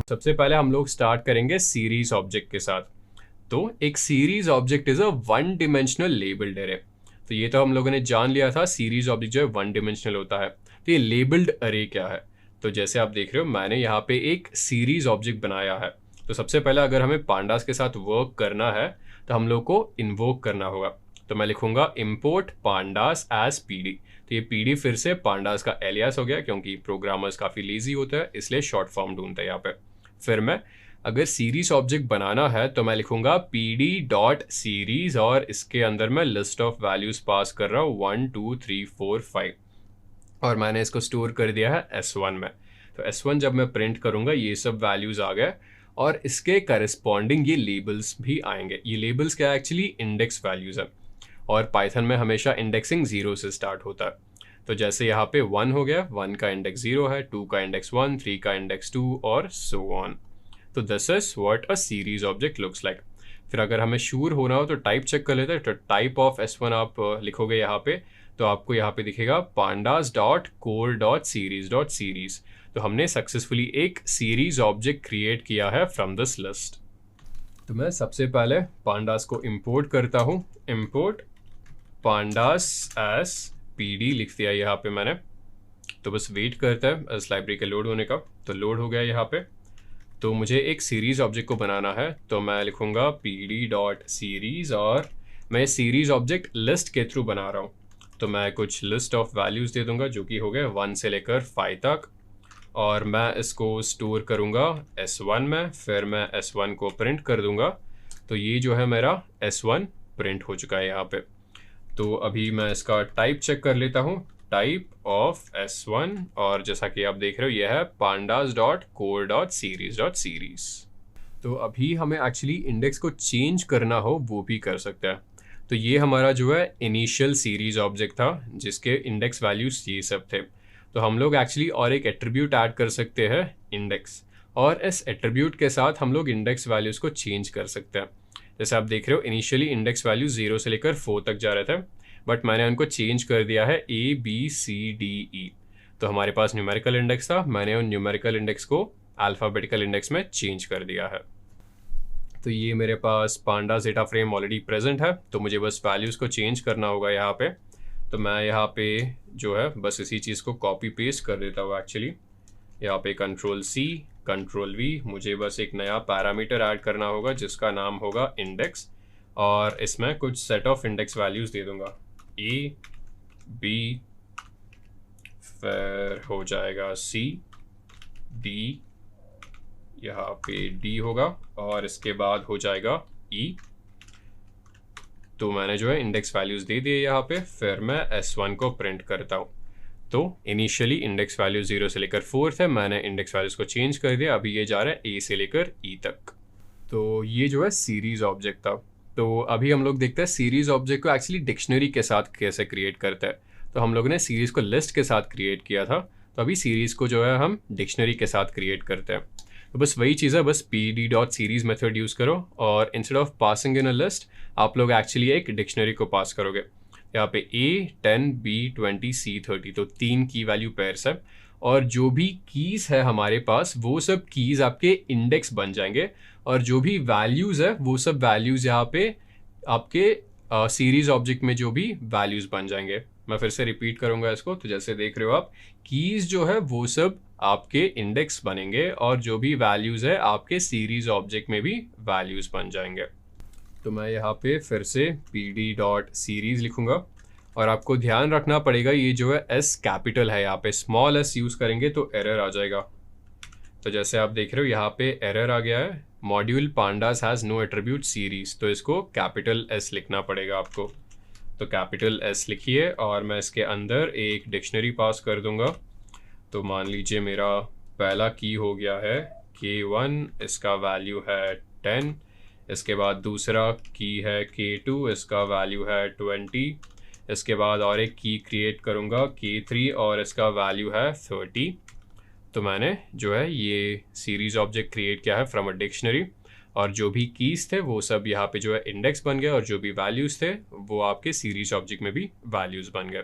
सबसे पहले हम लोग स्टार्ट करेंगे सीरीज ऑब्जेक्ट के साथ। तो एक series object is a one dimensional labelled अरे। तो ये तो हम लोगों ने जान लिया था, सीरीज ऑब्जेक्ट जो है वन डिमेंशनल होता है। तो ये लेबल्ड अरे क्या है? तो जैसे आप देख रहे हो, मैंने यहाँ पे एक सीरीज ऑब्जेक्ट बनाया है। तो सबसे पहले अगर हमें पांडास के साथ वर्क करना है तो हम लोग को इन्वोक करना होगा। तो मैं लिखूंगा इम्पोर्ट पांडास एज पीडी। तो ये पीडी फिर से पांडास का एलियास हो गया, क्योंकि प्रोग्रामर्स काफ़ी लेजी होते हैं, इसलिए शॉर्ट फॉर्म ढूंढते हैं यहाँ पे। फिर मैं अगर सीरीज ऑब्जेक्ट बनाना है तो मैं लिखूंगा pd डॉट सीरीज, और इसके अंदर मैं लिस्ट ऑफ वैल्यूज पास कर रहा हूँ 1 2 3 4 5, और मैंने इसको स्टोर कर दिया है s1 में। तो s1 जब मैं प्रिंट करूंगा ये सब वैल्यूज आ गए, और इसके करस्पॉन्डिंग ये लेबल्स भी आएंगे। ये लेबल्स क्या है? एक्चुअली इंडेक्स वैल्यूज है, और पाइथन में हमेशा इंडेक्सिंग 0 से स्टार्ट होता है। तो जैसे यहाँ पे 1 हो गया, 1 का इंडेक्स 0 है, 2 का इंडेक्स 1, 3 का इंडेक्स 2, और सो ऑन। तो this is what a series object looks like. फिर अगर हमें श्योर होना हो तो टाइप चेक कर लेते हैं। तो टाइप ऑफ s1 आप लिखोगे यहाँ पे, तो आपको यहाँ पे दिखेगा pandas dot core dot series dot series. तो हमने सक्सेसफुली एक सीरीज ऑब्जेक्ट क्रिएट किया है फ्रॉम दिस लिस्ट। तो मैं सबसे पहले पांडास को इंपोर्ट करता हूँ। इंपोर्ट पांडास एज pd लिख दिया यहाँ पे मैंने। तो बस वेट करता है इस लाइब्रेरी के लोड होने का। तो लोड हो गया यहाँ पे। तो मुझे एक सीरीज ऑब्जेक्ट को बनाना है, तो मैं लिखूंगा pd डॉट सीरीज, और मैं सीरीज ऑब्जेक्ट लिस्ट के थ्रू बना रहा हूँ। तो मैं कुछ लिस्ट ऑफ वैल्यूज दे दूंगा जो कि हो गए 1 से लेकर 5 तक, और मैं इसको स्टोर करूंगा s1 में। फिर मैं s1 को प्रिंट कर दूंगा। तो ये जो है मेरा s1 प्रिंट हो चुका है यहाँ पे। तो अभी मैं इसका टाइप चेक कर लेता हूँ, टाइप ऑफ s1, और जैसा कि आप देख रहे हो यह है pandas dot core dot series dot series. तो अभी हमें एक्चुअली इंडेक्स को चेंज करना हो वो भी कर सकते हैं। तो ये हमारा जो है इनिशियल सीरीज ऑब्जेक्ट था जिसके इंडेक्स वैल्यूज ये सब थे। तो हम लोग एक्चुअली और एक एट्रीब्यूट ऐड कर सकते हैं इंडेक्स, और इस एट्रीब्यूट के साथ हम लोग इंडेक्स वैल्यूज को चेंज कर सकते हैं। जैसे आप देख रहे हो, इनिशियली इंडेक्स वैल्यू 0 से लेकर 4 तक जा रहे थे, बट मैंने उनको चेंज कर दिया है ABCDE। तो हमारे पास न्यूमेरिकल इंडेक्स था, मैंने उन न्यूमेरिकल इंडेक्स को अल्फ़ाबेटिकल इंडेक्स में चेंज कर दिया है। तो ये मेरे पास pandas data frame already present है, तो मुझे बस वैल्यूज़ को चेंज करना होगा यहाँ पे। तो मैं यहाँ पे जो है बस इसी चीज़ को कॉपी पेस्ट कर देता हूँ एक्चुअली। यहाँ पे Ctrl+C Ctrl+V, मुझे बस एक नया पैरामीटर ऐड करना होगा जिसका नाम होगा इंडेक्स, और इसमें कुछ सेट ऑफ इंडेक्स वैल्यूज़ दे दूंगा A B, फिर हो जाएगा C D, यहाँ पे D होगा, और इसके बाद हो जाएगा E। तो मैंने जो है इंडेक्स वैल्यूज़ दे दिए यहाँ पे। फिर मैं S1 को प्रिंट करता हूँ। तो इनिशियली इंडेक्स वैल्यू 0 से लेकर 4 थे, मैंने इंडेक्स वैल्यूज़ को चेंज कर दिया, अभी ये जा रहा है A से लेकर E तक। तो ये जो है सीरीज ऑब्जेक्ट था। तो अभी हम लोग देखते हैं सीरीज ऑब्जेक्ट को एक्चुअली डिक्शनरी के साथ कैसे क्रिएट करते हैं। तो हम लोगों ने सीरीज को लिस्ट के साथ क्रिएट किया था, तो अभी सीरीज को जो है हम डिक्शनरी के साथ क्रिएट करते हैं। तो बस वही चीज़ है, बस pd dot series method use करो, और instead of passing in a list आप लोग एक्चुअली एक डिक्शनरी को पास करोगे। यहाँ पे A 10 B 20 C 30, तो 3 की वैल्यू पेयर्स है, और जो भी कीज़ है हमारे पास वो सब कीज़ आपके इंडेक्स बन जाएंगे, और जो भी वैल्यूज़ है वो सब वैल्यूज़ यहाँ पे आपके सीरीज ऑब्जेक्ट में जो भी वैल्यूज़ बन जाएंगे। मैं फिर से रिपीट करूँगा इसको। तो जैसे देख रहे हो आप, कीज़ जो है वो सब आपके इंडेक्स बनेंगे, और जो भी वैल्यूज़ है आपके सीरीज ऑब्जेक्ट में भी वैल्यूज़ बन जाएंगे। तो मैं यहाँ पे फिर से pd डॉट सीरीज लिखूँगा, और आपको ध्यान रखना पड़ेगा ये जो है S कैपिटल है, यहाँ पे स्मॉल s यूज़ करेंगे तो एरर आ जाएगा। तो जैसे आप देख रहे हो यहाँ पे एरर आ गया है, module pandas has no attribute series, तो इसको कैपिटल S लिखना पड़ेगा आपको। तो कैपिटल S लिखिए, और मैं इसके अंदर एक डिक्शनरी पास कर दूंगा। तो मान लीजिए मेरा पहला की हो गया है K1, इसका वैल्यू है 10। इसके बाद दूसरा की है K2, इसका वैल्यू है 20। इसके बाद और एक की क्रिएट करूँगा K3, और इसका वैल्यू है 30। तो मैंने जो है ये सीरीज ऑब्जेक्ट क्रिएट किया है फ्रॉम अ डिक्शनरी, और जो भी कीज़ थे वो सब यहाँ पे जो है इंडेक्स बन गए, और जो भी वैल्यूज़ थे वो आपके सीरीज ऑब्जेक्ट में भी वैल्यूज़ बन गए।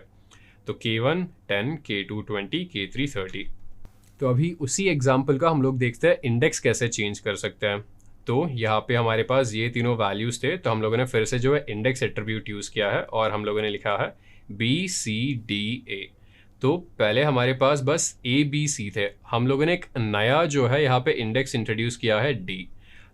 तो K1 10, K2 20, K3 30। तो अभी उसी एग्जाम्पल का हम लोग देखते हैं इंडेक्स कैसे चेंज कर सकते हैं। तो यहाँ पे हमारे पास ये तीनों वैल्यूज़ थे, तो हम लोगों ने फिर से जो है इंडेक्स एट्रीब्यूट यूज़ किया है और हम लोगों ने लिखा है BCDA। तो पहले हमारे पास बस ABC थे, हम लोगों ने एक नया जो है यहाँ पे इंडेक्स इंट्रोड्यूस किया है D।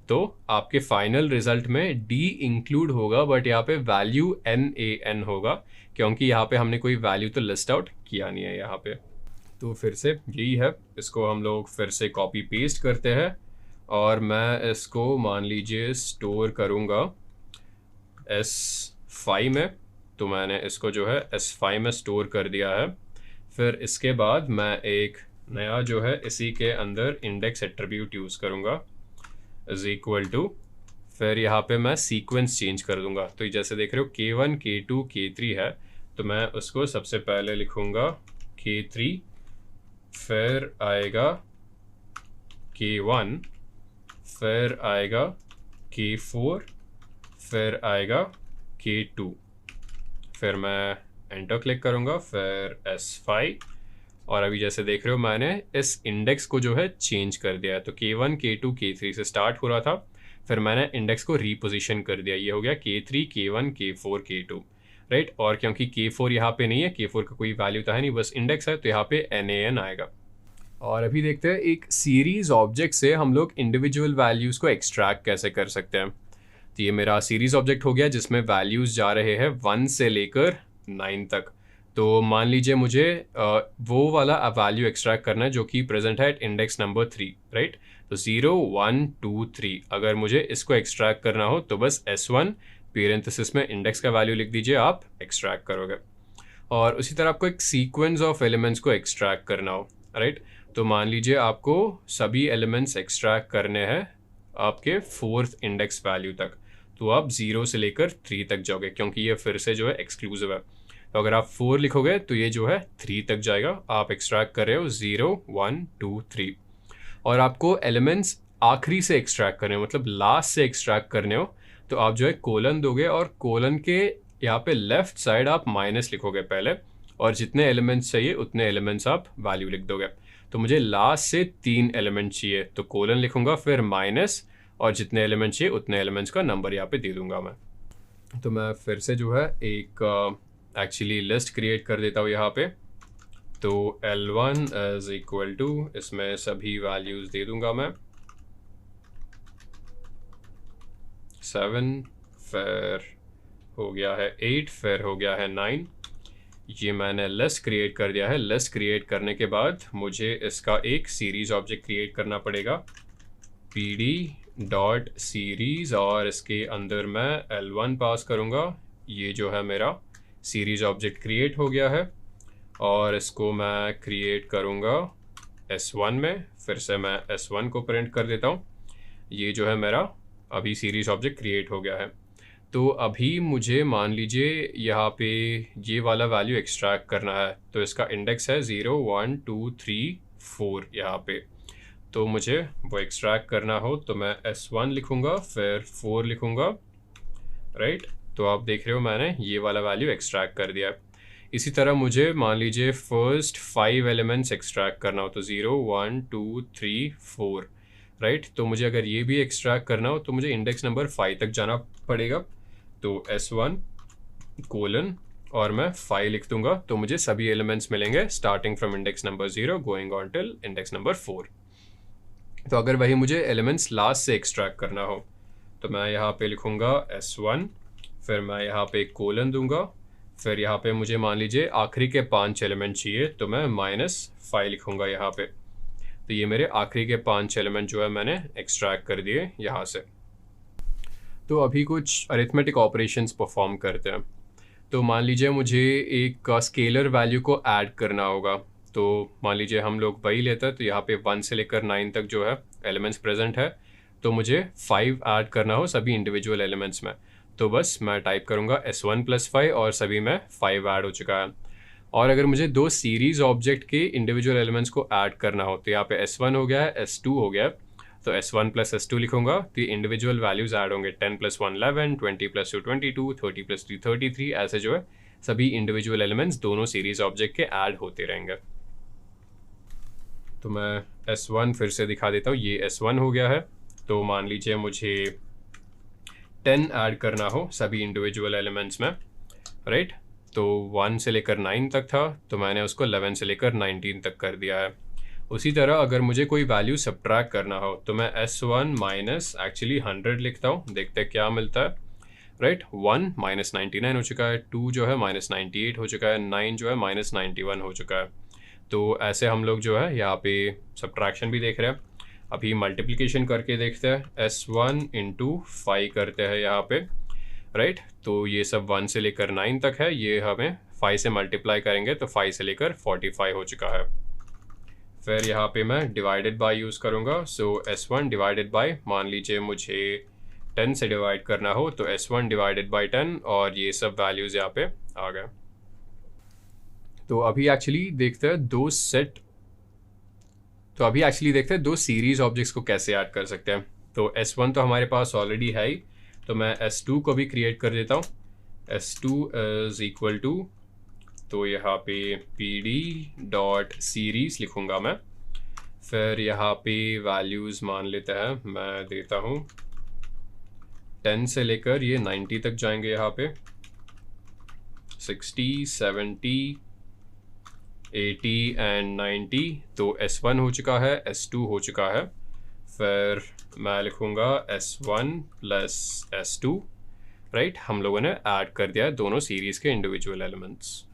तो आपके फाइनल रिजल्ट में D इंक्लूड होगा, बट यहाँ पे वैल्यू NaN होगा, क्योंकि यहाँ पे हमने कोई वैल्यू तो लिस्ट आउट किया नहीं है यहाँ पे। तो फिर से यही है, इसको हम लोग फिर से कॉपी पेस्ट करते हैं और मैं इसको मान लीजिए स्टोर करूँगा S5 में। तो मैंने इसको जो है S5 में स्टोर कर दिया है। फिर इसके बाद मैं एक नया जो है इसी के अंदर इंडेक्स एट्रीब्यूट यूज़ करूँगा इज इक्वल टू, फिर यहाँ पे मैं सीक्वेंस चेंज कर दूंगा। तो जैसे देख रहे हो K1 K2 K3 है, तो मैं उसको सबसे पहले लिखूँगा K3, फिर आएगा K1, फिर आएगा K4, फिर आएगा K2, फिर मैं एंटर क्लिक करूँगा, फिर S5। और अभी जैसे देख रहे हो मैंने इस इंडेक्स को जो है चेंज कर दिया है। तो K1 K2 K3 से स्टार्ट हो रहा था, फिर मैंने इंडेक्स को रीपोजिशन कर दिया, ये हो गया K3 K1 K4 K2, right. और क्योंकि K4 यहाँ पे नहीं है, K4 का कोई वैल्यू तो है नहीं, बस इंडेक्स है, तो यहाँ पे NaN आएगा। और अभी देखते हैं एक सीरीज ऑब्जेक्ट से हम लोग इंडिविजुअल वैल्यूज़ को एक्सट्रैक्ट कैसे कर सकते हैं। तो ये मेरा सीरीज ऑब्जेक्ट हो गया जिसमें वैल्यूज़ जा रहे हैं 1 से लेकर 9 तक। तो मान लीजिए मुझे वो वाला वैल्यू एक्सट्रैक्ट करना है जो कि प्रेजेंट है एट इंडेक्स नंबर 3, राइट। तो 0 1 2 3 अगर मुझे इसको एक्सट्रैक्ट करना हो तो बस S1 पेरेंथेसिस में इंडेक्स का वैल्यू लिख दीजिए, आप एक्सट्रैक्ट करोगे। और उसी तरह आपको एक सीक्वेंस ऑफ एलिमेंट्स को एक्सट्रैक्ट करना हो, राइट। तो मान लीजिए आपको सभी एलिमेंट्स एक्सट्रैक्ट करने हैं आपके 4th इंडेक्स वैल्यू तक, तो आप 0 से लेकर 3 तक जाओगे, क्योंकि ये फिर से जो है एक्सक्लूसिव है। तो अगर आप 4 लिखोगे तो ये जो है 3 तक जाएगा। आप एक्सट्रैक्ट कर रहे हो 0 1 2 3, और आपको एलिमेंट्स आखिरी से एक्सट्रैक्ट करने हो, मतलब लास्ट से एक्सट्रैक्ट करने हो, तो आप जो है कोलन दोगे और कोलन के यहाँ पे लेफ्ट साइड आप माइनस लिखोगे पहले, और जितने एलिमेंट्स चाहिए उतने एलिमेंट्स आप वैल्यू लिख दोगे। तो मुझे लास्ट से 3 एलिमेंट चाहिए, तो कोलन लिखूंगा, फिर माइनस, और जितने एलिमेंट चाहिए उतने एलिमेंट्स का नंबर यहाँ पे दे दूंगा मैं। तो मैं फिर से जो है एक एक्चुअली लिस्ट क्रिएट कर देता हूँ यहाँ पे। तो L1 इज इक्वल टू, इसमें सभी वैल्यूज़ दे दूंगा मैं 7, फिर हो गया है 8, फिर हो गया है 9। ये मैंने लिस्ट क्रिएट कर दिया है। लिस्ट क्रिएट करने के बाद मुझे इसका एक सीरीज ऑब्जेक्ट क्रिएट करना पड़ेगा, pd.series, और इसके अंदर मैं L1 पास करूँगा। ये जो है मेरा सीरीज ऑब्जेक्ट क्रिएट हो गया है, और इसको मैं क्रिएट करूँगा S1 में। फिर से मैं S1 को प्रिंट कर देता हूँ। ये जो है मेरा अभी सीरीज ऑब्जेक्ट क्रिएट हो गया है। तो अभी मुझे मान लीजिए यहाँ पे ये वाला वैल्यू एक्सट्रैक्ट करना है, तो इसका इंडेक्स है 0 1 2 3 4 यहाँ पे। तो मुझे वो एक्सट्रैक्ट करना हो तो मैं S1 लिखूँगा, फिर 4 लिखूँगा, राइट। तो आप देख रहे हो मैंने ये वाला वैल्यू एक्सट्रैक्ट कर दिया। इसी तरह मुझे मान लीजिए फर्स्ट 5 एलिमेंट्स एक्सट्रैक्ट करना हो, तो 0 1 2 3 4, राइट। तो मुझे अगर ये भी एक्सट्रैक्ट करना हो तो मुझे इंडेक्स नंबर 5 तक जाना पड़ेगा। तो S1 कोलन और मैं 5 लिख दूंगा, तो मुझे सभी एलिमेंट्स मिलेंगे starting from index number 0 going on till index number 4। तो अगर वही मुझे एलिमेंट्स लास्ट से एक्सट्रैक्ट करना हो तो मैं यहाँ पे लिखूँगा S1, फिर मैं यहाँ पे कोलन दूंगा, फिर यहाँ पे मुझे मान लीजिए आखिरी के 5 एलिमेंट चाहिए, तो मैं -5 लिखूँगा यहाँ पे। तो ये मेरे आखिरी के 5 एलिमेंट जो है मैंने एक्सट्रैक्ट कर दिए यहाँ से। तो अभी कुछ अरिथमेटिक ऑपरेशंस परफॉर्म करते हैं। तो मान लीजिए मुझे एक स्केलर वैल्यू को ऐड करना होगा, तो मान लीजिए हम लोग वही लेते हैं, तो यहाँ पे 1 से लेकर 9 तक जो है एलिमेंट्स प्रेजेंट है, तो मुझे 5 ऐड करना हो सभी इंडिविजुअल एलिमेंट्स में। तो बस मैं टाइप करूँगा S1 + 5 और सभी में 5 ऐड हो चुका है। और अगर मुझे 2 सीरीज ऑब्जेक्ट के इंडिविजुअल एलिमेंट्स को ऐड करना हो, तो यहाँ पे S1 हो गया है, S2 हो गया है, तो S1 + S2 लिखूंगा, तो ये इंडिविजुअल वैल्यूज ऐड होंगे। 10 + 1 11, 20 + 2 22, 30 + 3 33, ऐसे जो है सभी इंडिविजुअल एलिमेंट्स दोनों सीरीज ऑब्जेक्ट के ऐड होते रहेंगे। तो मैं S1 फिर से दिखा देता हूँ, ये S1 हो गया है। तो मान लीजिए मुझे 10 ऐड करना हो सभी इंडिविजुअल एलिमेंट्स में, राइट। तो 1 से लेकर 9 तक था, तो मैंने उसको 11 से लेकर 19 तक कर दिया है। उसी तरह अगर मुझे कोई वैल्यू सब्ट्रैक्ट करना हो तो मैं S1 माइनस एक्चुअली 100 लिखता हूँ, देखते हैं क्या मिलता है, राइट। 1 माइनस 99 हो चुका है, 2 जो है माइनस 98 हो चुका है, 9 जो है माइनस 91 हो चुका है। तो ऐसे हम लोग जो है यहाँ पे सब्ट्रैक्शन भी देख रहे हैं। अभी मल्टीप्लिकेशन करके देखते हैं, S1 इंटू 5 करते हैं यहाँ पे, राइट। तो ये सब 1 से लेकर 9 तक है, ये हमें 5 से मल्टीप्लाई करेंगे तो 5 से लेकर 45 हो चुका है। फिर यहाँ पे मैं डिवाइडेड बाय यूज़ करूँगा। सो S1 डिवाइडेड बाय, मान लीजिए मुझे 10 से डिवाइड करना हो तो S1 डिवाइडेड बाय 10, और ये सब वैल्यूज़ यहाँ पे आ गए। तो अभी एक्चुअली देखते हैं दो सीरीज ऑब्जेक्ट्स को कैसे ऐड कर सकते हैं। तो S1 तो हमारे पास ऑलरेडी है ही, तो मैं S2 को भी क्रिएट कर देता हूँ। S2 इज इक्वल टू, तो यहाँ पे PD डॉट सीरीज लिखूँगा मैं। फिर यहाँ पे वैल्यूज़ मान लेते हैं, मैं देता हूँ 10 से लेकर ये 90 तक जाएंगे, यहाँ पे 60, 70, 80 एंड 90। तो S1 हो चुका है, S2 हो चुका है। फिर मैं लिखूँगा S1 प्लस S2, राइट। हम लोगों ने ऐड कर दिया है दोनों सीरीज़ के इंडिविजुअल एलिमेंट्स।